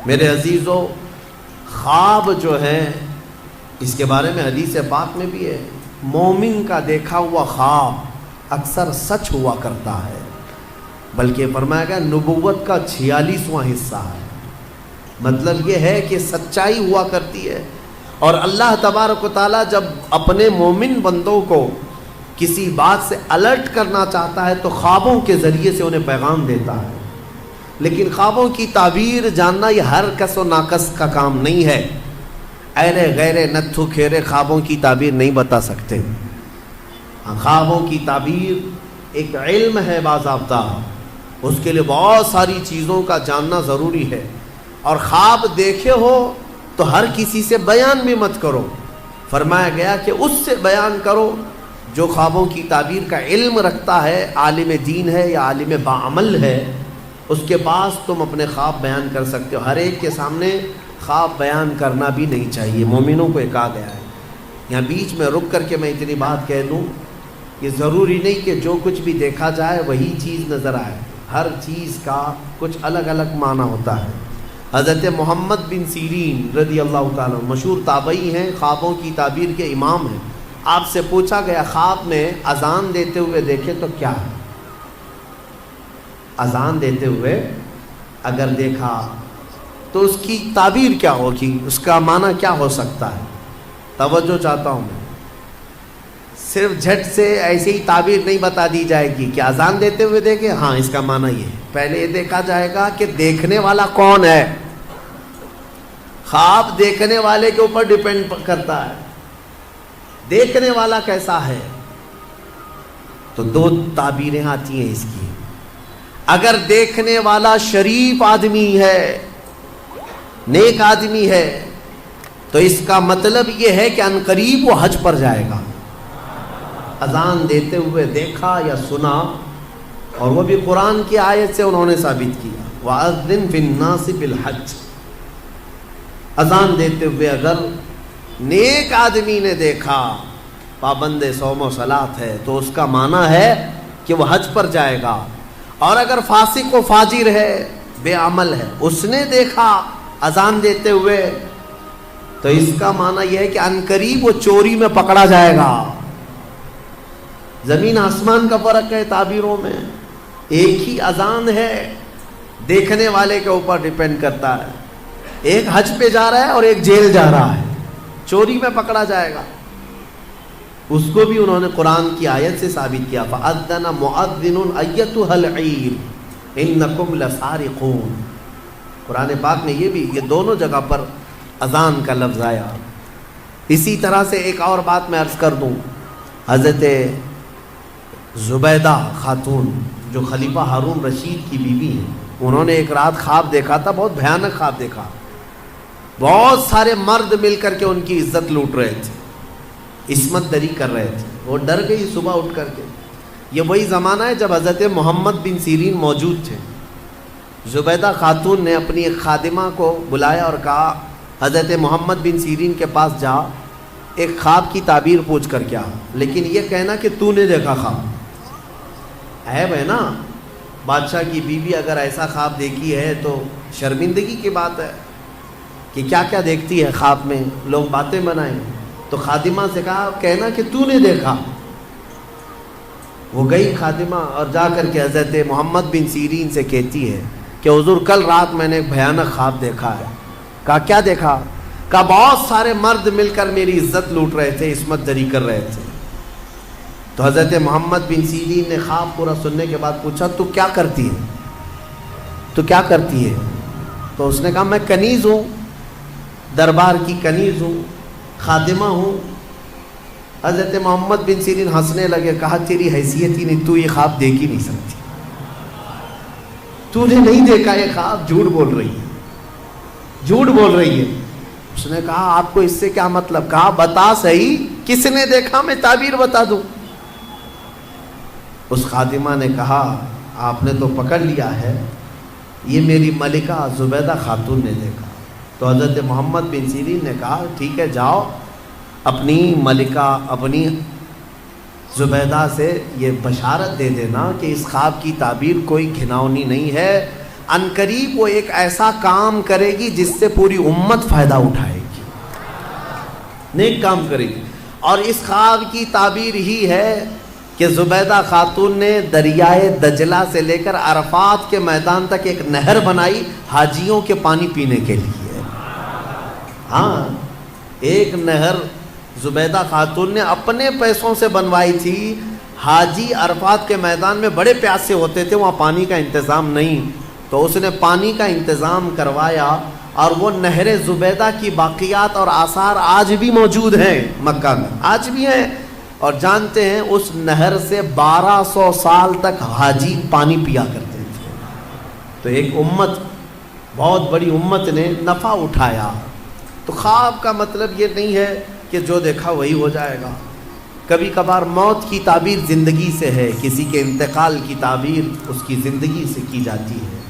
میرے عزیزو، خواب جو ہے اس کے بارے میں حدیث پاک میں بھی ہے، مومن کا دیکھا ہوا خواب اکثر سچ ہوا کرتا ہے، بلکہ فرمایا گیا نبوت کا 46واں حصہ ہے۔ مطلب یہ ہے کہ سچائی ہوا کرتی ہے، اور اللہ تبارک و تعالیٰ جب اپنے مومن بندوں کو کسی بات سے الرٹ کرنا چاہتا ہے تو خوابوں کے ذریعے سے انہیں پیغام دیتا ہے۔ لیکن خوابوں کی تعبیر جاننا یہ ہر کس و ناقص کا کام نہیں ہے۔ ایرے غیرے نتھو کھیرے خوابوں کی تعبیر نہیں بتا سکتے۔ خوابوں کی تعبیر ایک علم ہے باضابطہ، اس کے لیے بہت ساری چیزوں کا جاننا ضروری ہے، اور خواب دیکھے ہو تو ہر کسی سے بیان بھی مت کرو۔ فرمایا گیا کہ اس سے بیان کرو جو خوابوں کی تعبیر کا علم رکھتا ہے، عالم دین ہے یا عالم باعمل ہے، اس کے پاس تم اپنے خواب بیان کر سکتے ہو۔ ہر ایک کے سامنے خواب بیان کرنا بھی نہیں چاہیے، مومنوں کو یہ کہا گیا ہے۔ یہاں بیچ میں رک کر کے میں اتنی بات کہہ دوں، یہ ضروری نہیں کہ جو کچھ بھی دیکھا جائے وہی چیز نظر آئے، ہر چیز کا کچھ الگ الگ معنی ہوتا ہے۔ حضرت محمد بن سیرین رضی اللہ تعالیٰ مشہور تابعی ہیں، خوابوں کی تعبیر کے امام ہیں۔ آپ سے پوچھا گیا خواب میں اذان دیتے ہوئے دیکھے تو کیا ہے؟ اذان دیتے ہوئے اگر دیکھا تو اس کی تعبیر کیا ہوگی، اس کا معنی کیا ہو سکتا ہے؟ توجہ چاہتا ہوں میں، صرف جھٹ سے ایسے ہی تعبیر نہیں بتا دی جائے گی کہ اذان دیتے ہوئے دیکھے، ہاں اس کا معنی یہ ہے۔ پہلے یہ دیکھا جائے گا کہ دیکھنے والا کون ہے۔ خواب دیکھنے والے کے اوپر ڈیپینڈ کرتا ہے، دیکھنے والا کیسا ہے۔ تو دو تعبیریں آتی ہیں اس کی۔ اگر دیکھنے والا شریف آدمی ہے، نیک آدمی ہے، تو اس کا مطلب یہ ہے کہ عنقریب وہ حج پر جائے گا۔ اذان دیتے ہوئے دیکھا یا سنا، اور وہ بھی قرآن کی آیت سے انہوں نے ثابت کیا، وَأَذِّن فِي النَّاسِ بِالْحَجِّ۔ اذان دیتے ہوئے اگر نیک آدمی نے دیکھا، پابند صوم و صلاۃ ہے، تو اس کا معنی ہے کہ وہ حج پر جائے گا۔ اور اگر فاسق و فاجر ہے، بے عمل ہے، اس نے دیکھا اذان دیتے ہوئے، تو اس کا معنی یہ ہے کہ عنقریب وہ چوری میں پکڑا جائے گا۔ زمین آسمان کا فرق ہے تعبیروں میں، ایک ہی اذان ہے، دیکھنے والے کے اوپر ڈیپینڈ کرتا ہے۔ ایک حج پہ جا رہا ہے اور ایک جیل جا رہا ہے، چوری میں پکڑا جائے گا۔ اس کو بھی انہوں نے قرآن کی آیت سے ثابت کیا، فَأَذَّنَ مُؤَذِّنٌ أَيَّتُهَا الْعِيرُ إِنَّكُمْ لَسَارِقُونَ۔ قرآن پاک میں یہ دونوں جگہ پر اذان کا لفظ آیا۔ اسی طرح سے ایک اور بات میں عرض کر دوں، حضرت زبیدہ خاتون جو خلیفہ ہارون رشید کی بیوی ہیں، انہوں نے ایک رات خواب دیکھا تھا، بہت بھیانک خواب دیکھا۔ بہت سارے مرد مل کر کے ان کی عزت لوٹ رہے تھے، عصمت دری کر رہے تھے۔ وہ ڈر گئی صبح اٹھ کر کے۔ یہ وہی زمانہ ہے جب حضرت محمد بن سیرین موجود تھے۔ زبیدہ خاتون نے اپنی ایک خادمہ کو بلایا اور کہا حضرت محمد بن سیرین کے پاس جا، ایک خواب کی تعبیر پوچھ کر کیا، لیکن یہ کہنا کہ تو نے دیکھا خواب۔ عیب ہے نا، بادشاہ کی بیوی اگر ایسا خواب دیکھی ہے تو شرمندگی کی بات ہے کہ کیا کیا دیکھتی ہے خواب میں، لوگ باتیں بنائیں۔ تو خادمہ سے کہا کہنا کہ تو نے دیکھا۔ وہ گئی خادمہ اور جا کر کے حضرت محمد بن سیرین سے کہتی ہے کہ حضور کل رات میں نے ایک بھیانک خواب دیکھا ہے۔ کہا کیا دیکھا؟ کہا بہت سارے مرد مل کر میری عزت لوٹ رہے تھے، عصمت دری کر رہے تھے۔ تو حضرت محمد بن سیرین نے خواب پورا سننے کے بعد پوچھا تو کیا کرتی ہے؟ تو کیا کرتی ہے؟ تو اس نے کہا میں کنیز ہوں، دربار کی کنیز ہوں، خادمہ ہوں۔ حضرت محمد بن سیرین ہنسنے لگے، کہا تیری حیثیت ہی نہیں، تو یہ خواب دیکھ ہی نہیں سکتی، تو نے نہیں دیکھا یہ خواب، جھوٹ بول رہی ہے، جھوٹ بول رہی ہے۔ اس نے کہا آپ کو اس سے کیا مطلب؟ کہا بتا صحیح کس نے دیکھا، میں تعبیر بتا دوں۔ اس خادمہ نے کہا آپ نے تو پکڑ لیا ہے، یہ میری ملکہ زبیدہ خاتون نے دیکھا۔ تو حضرت محمد بن سیرین نے کہا ٹھیک ہے جاؤ اپنی ملکہ اپنی زبیدہ سے یہ بشارت دے دینا کہ اس خواب کی تعبیر کوئی گھناؤنی نہیں ہے، عنقریب وہ ایک ایسا کام کرے گی جس سے پوری امت فائدہ اٹھائے گی، نیک کام کرے گی۔ اور اس خواب کی تعبیر ہی ہے کہ زبیدہ خاتون نے دریائے دجلہ سے لے کر عرفات کے میدان تک ایک نہر بنائی حاجیوں کے پانی پینے کے لیے۔ ہاں، ایک نہر زبیدہ خاتون نے اپنے پیسوں سے بنوائی تھی۔ حاجی عرفات کے میدان میں بڑے پیاسے ہوتے تھے، وہاں پانی کا انتظام نہیں، تو اس نے پانی کا انتظام کروایا، اور وہ نہر زبیدہ کی باقیات اور آثار آج بھی موجود ہیں مکہ میں، آج بھی ہیں۔ اور جانتے ہیں اس نہر سے 1200 سال تک حاجی پانی پیا کرتے تھے۔ تو ایک امت، بہت بڑی امت نے نفع اٹھایا۔ تو خواب کا مطلب یہ نہیں ہے کہ جو دیکھا وہی ہو جائے گا۔ کبھی کبھار موت کی تعبیر زندگی سے ہے، کسی کے انتقال کی تعبیر اس کی زندگی سے کی جاتی ہے۔